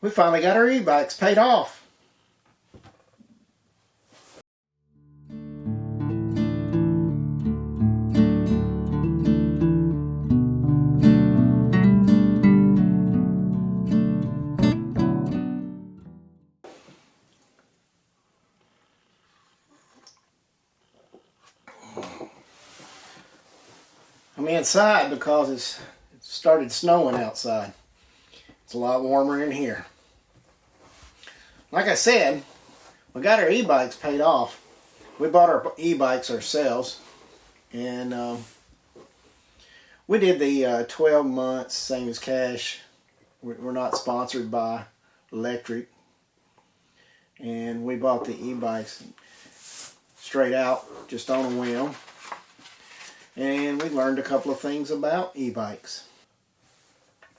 We finally got our e-bikes paid off. I'm inside because it started snowing outside. It's a lot warmer in here. Like I said, we got our e-bikes paid off. We bought our e-bikes ourselves, and we did the 12 months, same as cash. We're not sponsored by Lectric, and we bought the e-bikes straight out, just on a whim. And we learned a couple of things about e-bikes.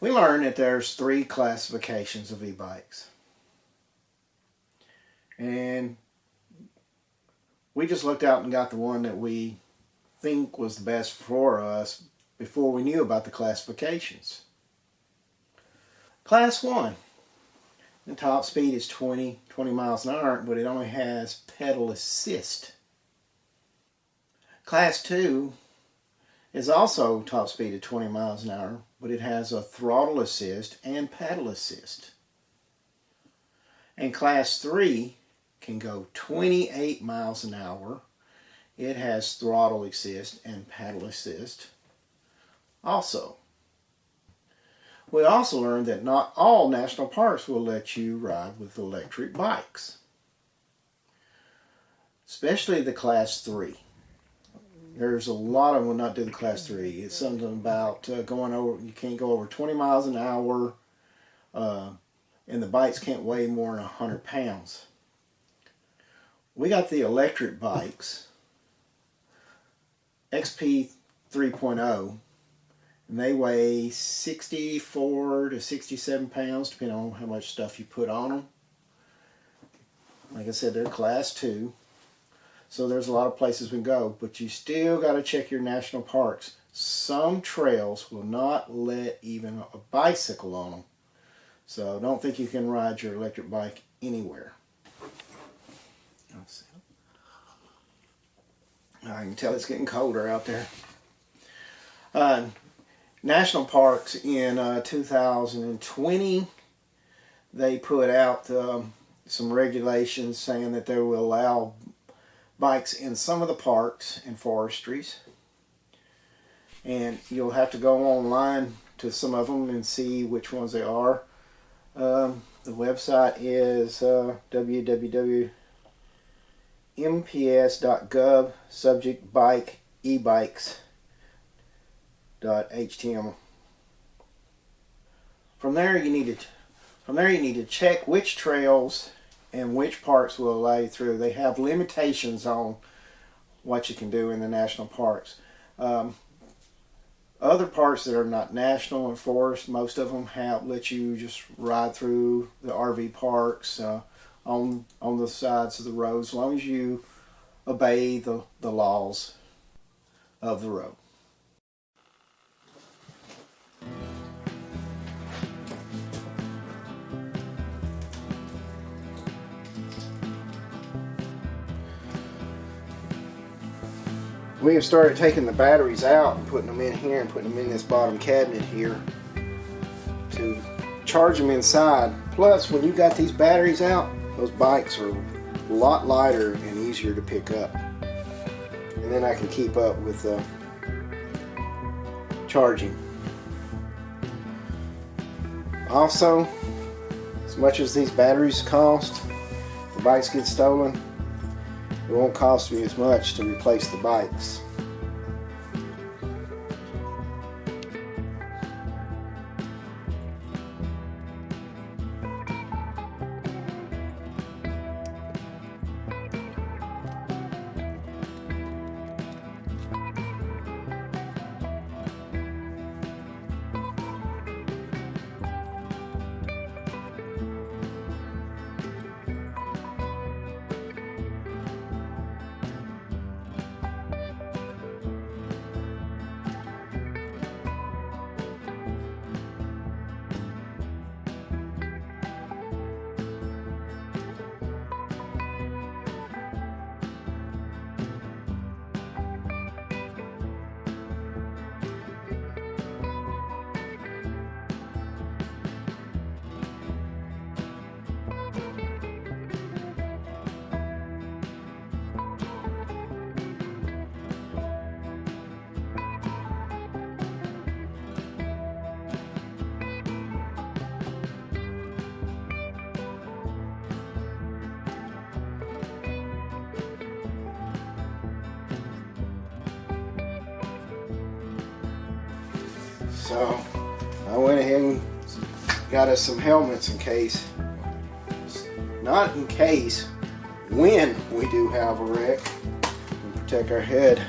We learned that there's 3 classifications of e-bikes. And we just looked out and got the one that we think was the best for us before we knew about the classifications. Class 1. The top speed is 20 miles an hour, but it only has pedal assist. Class 2 is also top speed at 20 miles an hour, but it has a throttle assist and pedal assist. And Class 3 can go 28 miles an hour. It has throttle assist and pedal assist also. We also learned that not all national parks will let you ride with electric bikes, especially the Class 3. There's a lot of them will not do the Class 3. It's something about going over, you can't go over 20 miles an hour, and the bikes can't weigh more than 100 pounds. We got the electric bikes, XP 3.0, and they weigh 64 to 67 pounds, depending on how much stuff you put on them. Like I said, they're Class 2. So there's a lot of places we can go, but you still got to check your national parks. Some trails will not let even a bicycle on them. So don't think you can ride your electric bike anywhere. Let's see. I can tell it's getting colder out there. National parks in 2020, they put out some regulations saying that they will allow bikes in some of the parks and forestries, and you'll have to go online to some of them and see which ones they are. The website is www.mps.gov, subject bike ebikes.html. From there you need to check which trails and which parks will allow you through. They have limitations on what you can do in the national parks. Other parks that are not national and forest, most of them let you just ride through the RV parks on the sides of the roads, as long as you obey the laws of the road. We have started taking the batteries out and putting them in here and putting them in this bottom cabinet here to charge them inside. Plus, when you got these batteries out, those bikes are a lot lighter and easier to pick up. And then I can keep up with charging. Also, as much as these batteries cost, if the bikes get stolen, it won't cost me as much to replace the bikes. So I went ahead and got us some helmets in case, not in case, when we do have a wreck, and protect our head.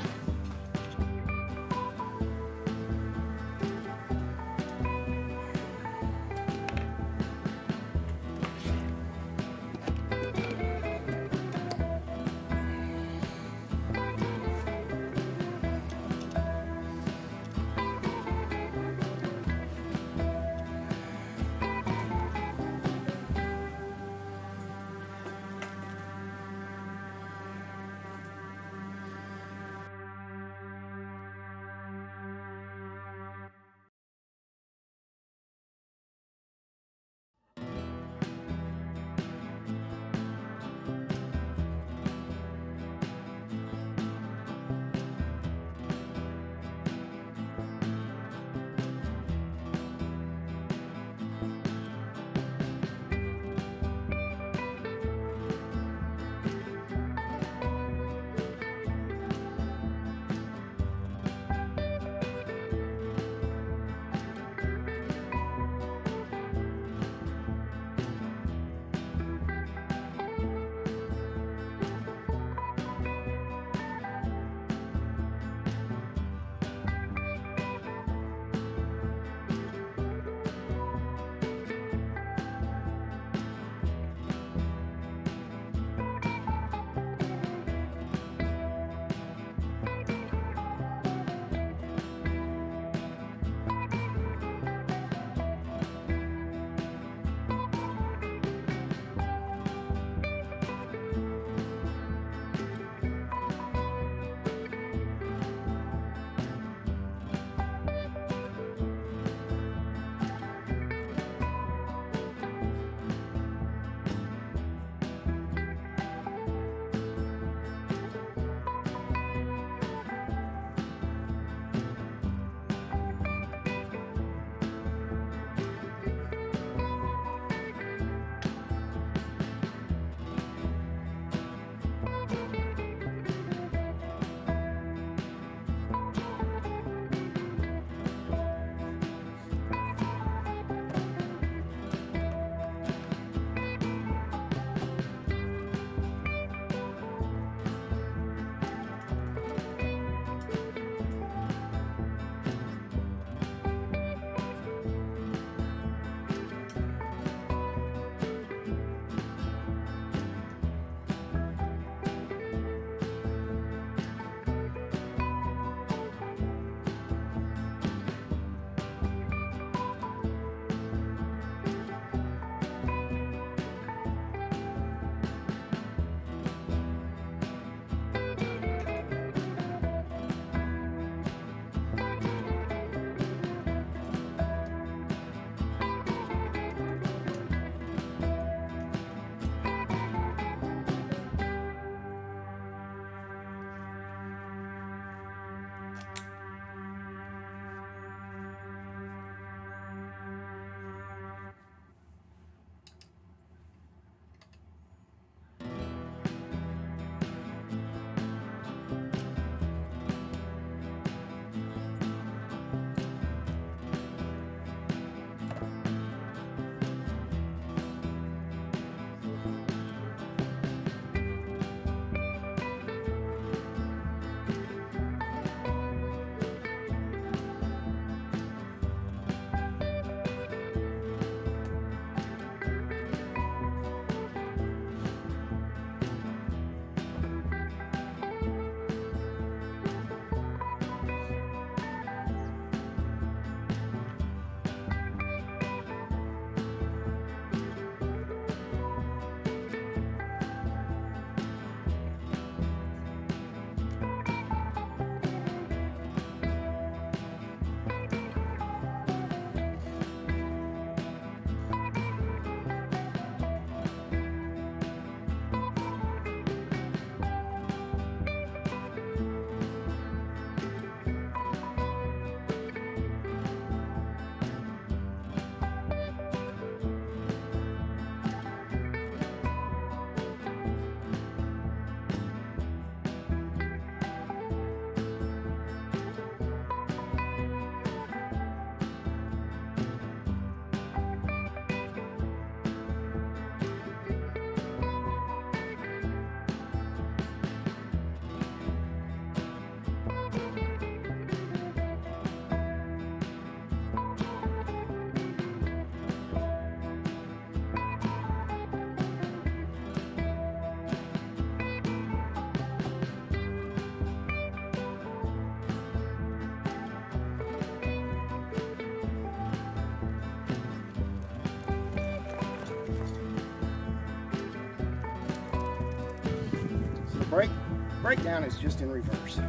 breakdown is just in reverse.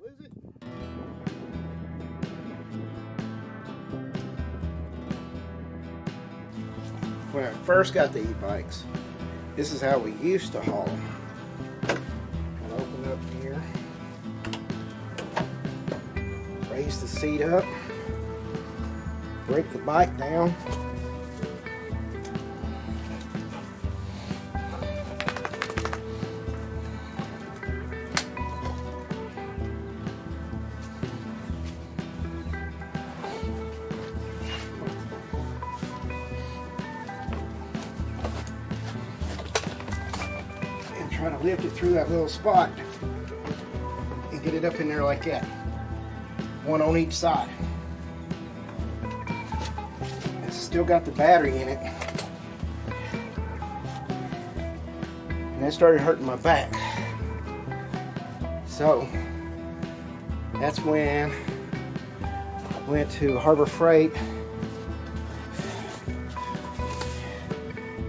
Lose it. When I first got the e-bikes, this is how we used to haul them. I'll open up here, raise the seat up, break the bike down. Try to lift it through that little spot and get it up in there like that. One on each side. It's still got the battery in it. And that started hurting my back. So that's when I went to Harbor Freight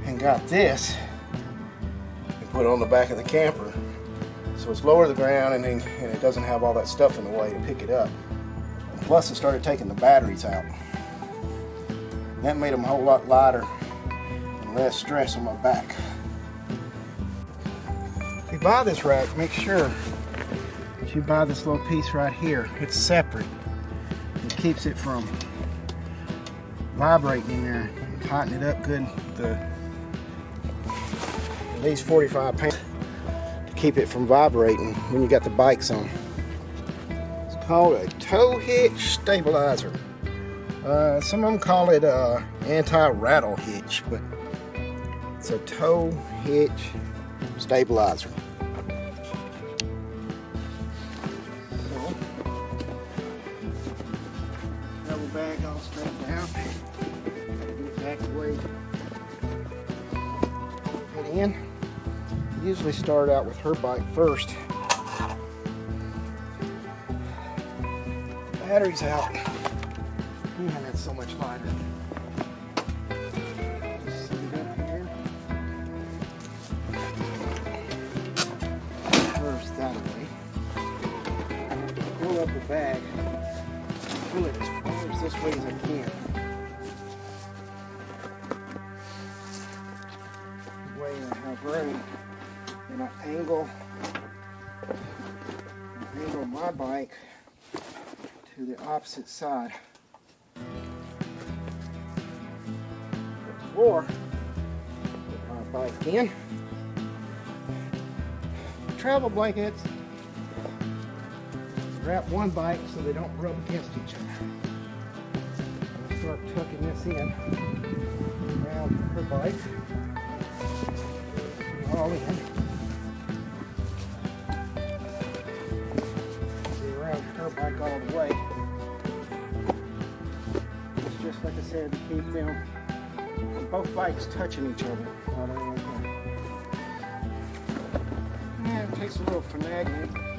and got this. Put it on the back of the camper, so it's lower to the ground, and it doesn't have all that stuff in the way to pick it up. And plus, it started taking the batteries out. And that made them a whole lot lighter and less stress on my back. If you buy this rack, make sure that you buy this little piece right here. It's separate. It keeps it from vibrating in there. Tighten it up good. These 45 pounds to keep it from vibrating when you got the bikes on. It's called a tow hitch stabilizer. Some of them call it anti-rattle hitch, but it's a tow hitch stabilizer. So, double bag all straightened out. Get back away. Put in. Usually start out with her bike first. Battery's out. Man, that's so much lighter. Just set it up here. First that way. Pull up the bag. Pull it as far as this way as I can. That way I have room. And I angle my bike to the opposite side. Before, put my bike in. Travel blankets. Wrap one bike so they don't rub against each other. I'll start tucking this in around her bike. All in. Her bike all the way. It's just like I said, to keep them both bikes touching each other. Yeah, it takes a little finagling.